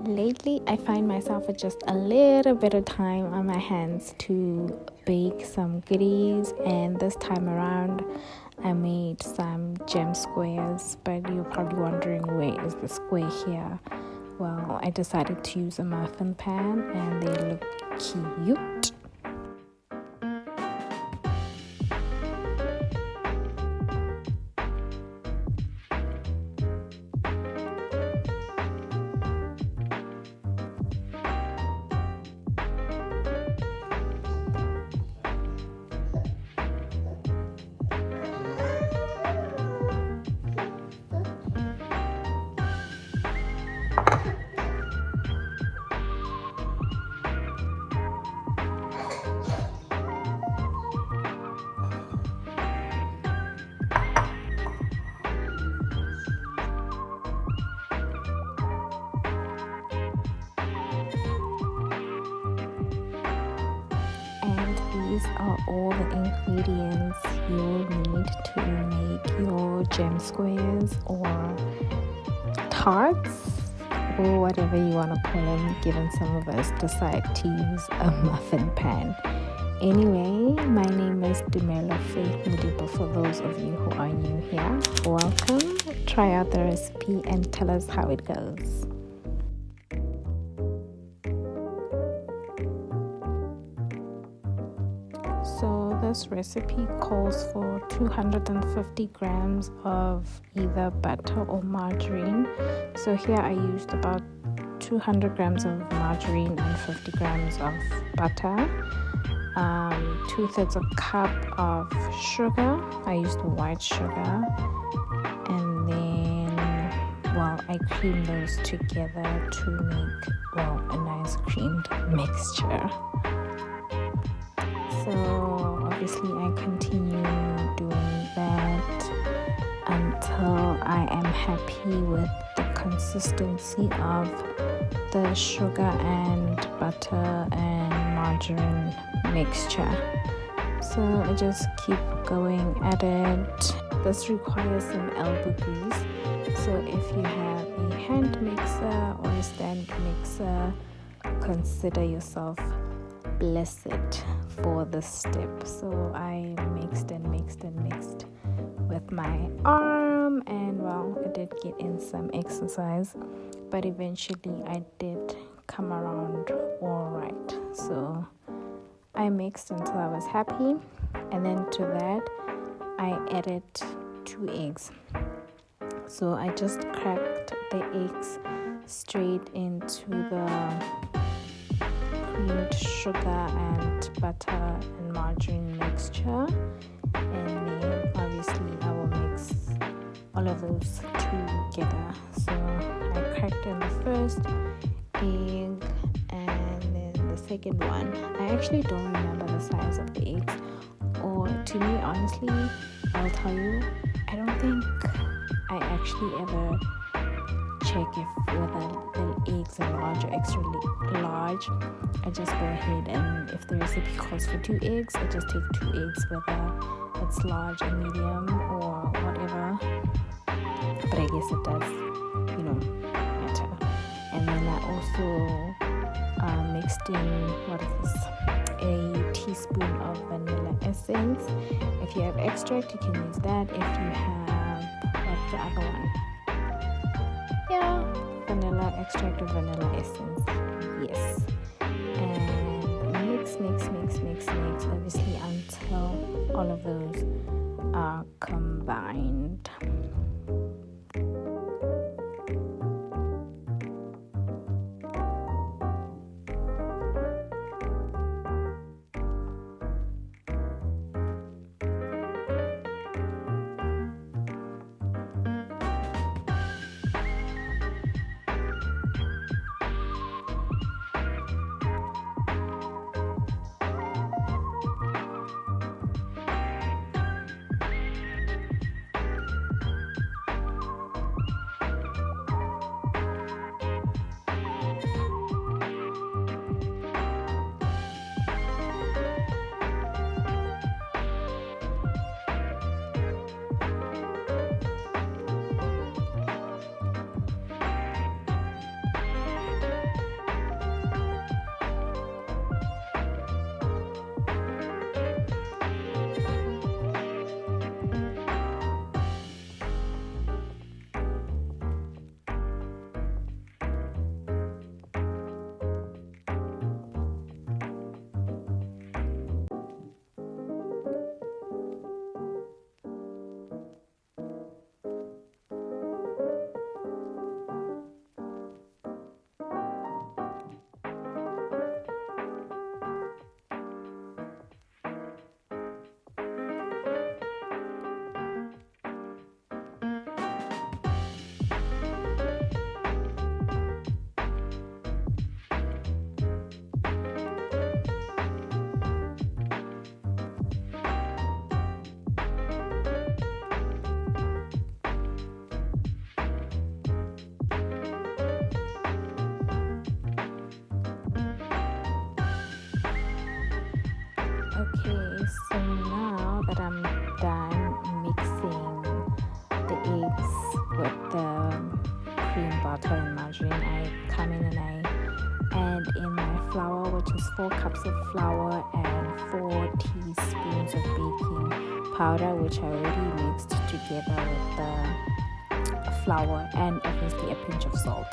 Lately, I find myself with just a little bit of time on my hands to bake some goodies, and this time around, I made some gem squares. But you're probably wondering, where is the square here? Well, I decided to use a muffin pan, and they look cute. These are all the ingredients you'll need to make your gem squares or tarts or whatever you want to call them, given some of us decide to use a muffin pan. Anyway, my name is Tumelo Modipa for those of you who are new here. Welcome. Try out the recipe and tell us how it goes. So this recipe calls for 250 grams of either butter or margarine. So here I used about 200 grams of margarine and 50 grams of butter. 2/3 a cup of sugar. I used white sugar. And then, I creamed those together to make, a nice creamed mixture. So obviously I continue doing that until I am happy with the consistency of the sugar and butter and margarine mixture. So I just keep going at it. This requires some elbow grease. So if you have a hand mixer or a stand mixer, consider yourself blessed for this step. So I mixed with my arm, and I did get in some exercise, but eventually I did come around all right. So I mixed until I was happy, and then to that I added 2 eggs. So I just cracked the eggs straight into the creamed sugar and butter and margarine mixture, and then obviously I will mix all of those together. So I cracked in the first egg and then the second one. I actually don't remember the size of the eggs, or to me honestly, I'll tell you, I don't think I actually ever check whether the eggs are large or extra large. I just go ahead, and if the recipe calls for 2 eggs, I just take 2 eggs, whether it's large or medium or whatever. But I guess it does, matter. And then I also mixed in, a teaspoon of vanilla essence. If you have extract, you can use that. If you have, what's the other one? Vanilla extract or vanilla essence. Yes. And mix, obviously, until all of those are combined. come in and I add in my flour, which is 4 cups of flour and 4 teaspoons of baking powder, which I already mixed together with the flour, and obviously a pinch of salt.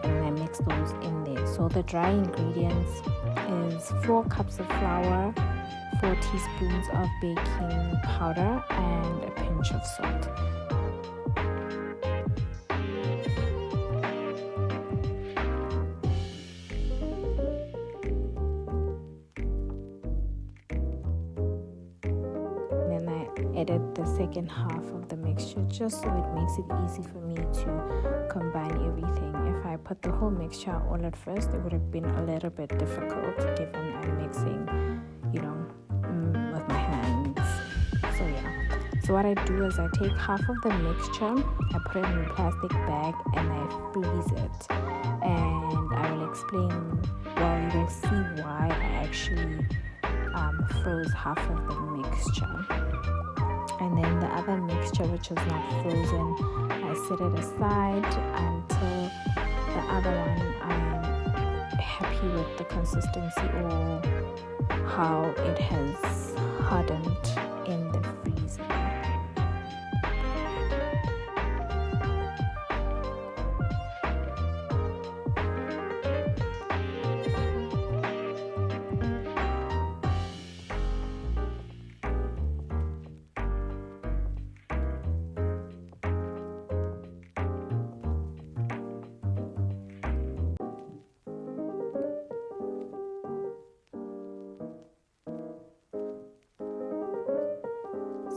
And I mix those in there. So the dry ingredients is 4 cups of flour, 4 teaspoons of baking powder, and a pinch of salt. Then I added the second half of the mixture just so it makes it easy for me to combine everything. If I put the whole mixture all at first, it would have been a little bit difficult given I'm mixing, with my hands. So yeah. So what I do is I take half of the mixture, I put it in a plastic bag, and I freeze it. And I will explain, you will see why I actually froze half of the mixture. And then the other mixture, which is not frozen, I set it aside until the other one I'm happy with the consistency or how it has hardened in the freezer.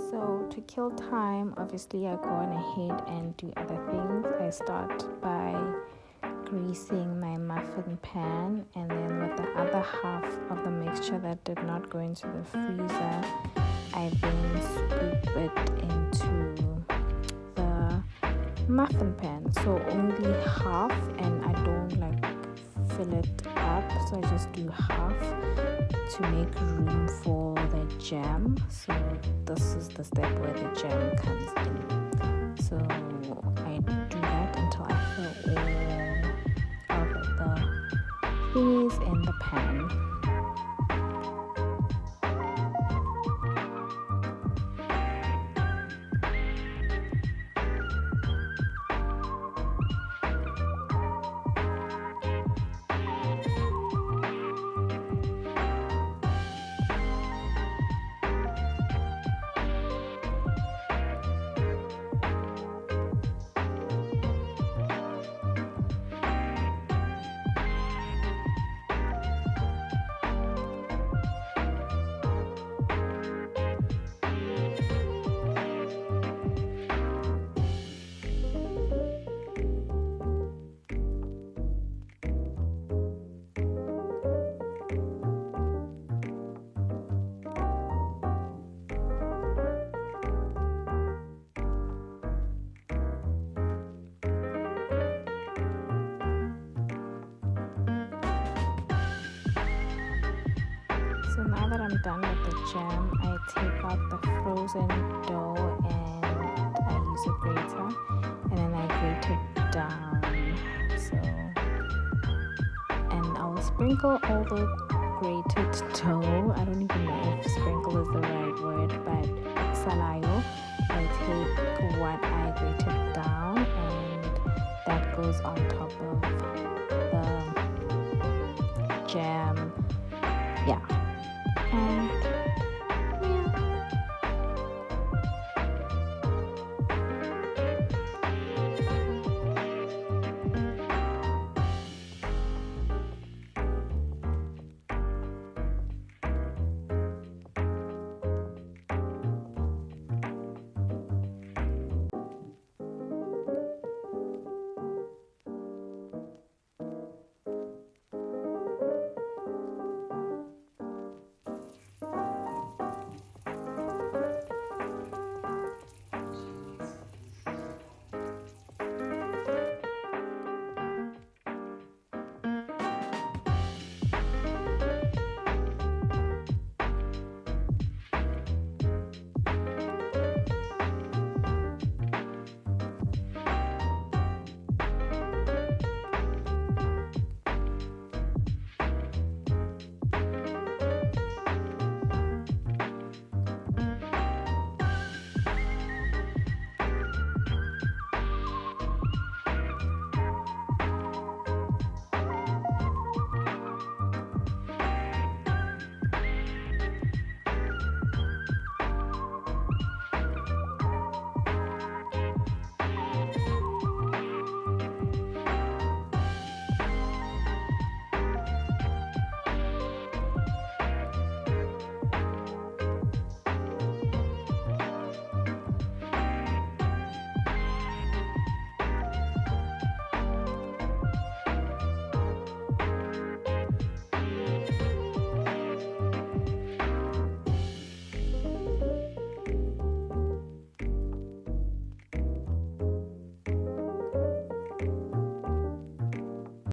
So to kill time, obviously I go on ahead and do other things. I start by greasing my muffin pan, and then with the other half of the mixture that did not go into the freezer, I then scoop it into the muffin pan. So only half, and I don't fill it up, so I just do half to make room for the jam. So this is the step where the jam comes in. So I do that until I fill all of the thingies in the pan. So now that I'm done with the jam, I take out the frozen dough and I use a grater, and then I grate it down. So, and I'll sprinkle all the grated dough. I don't even know if sprinkle is the right word, but salayo. I take what I grated down, and that goes on top of the jam. Yeah.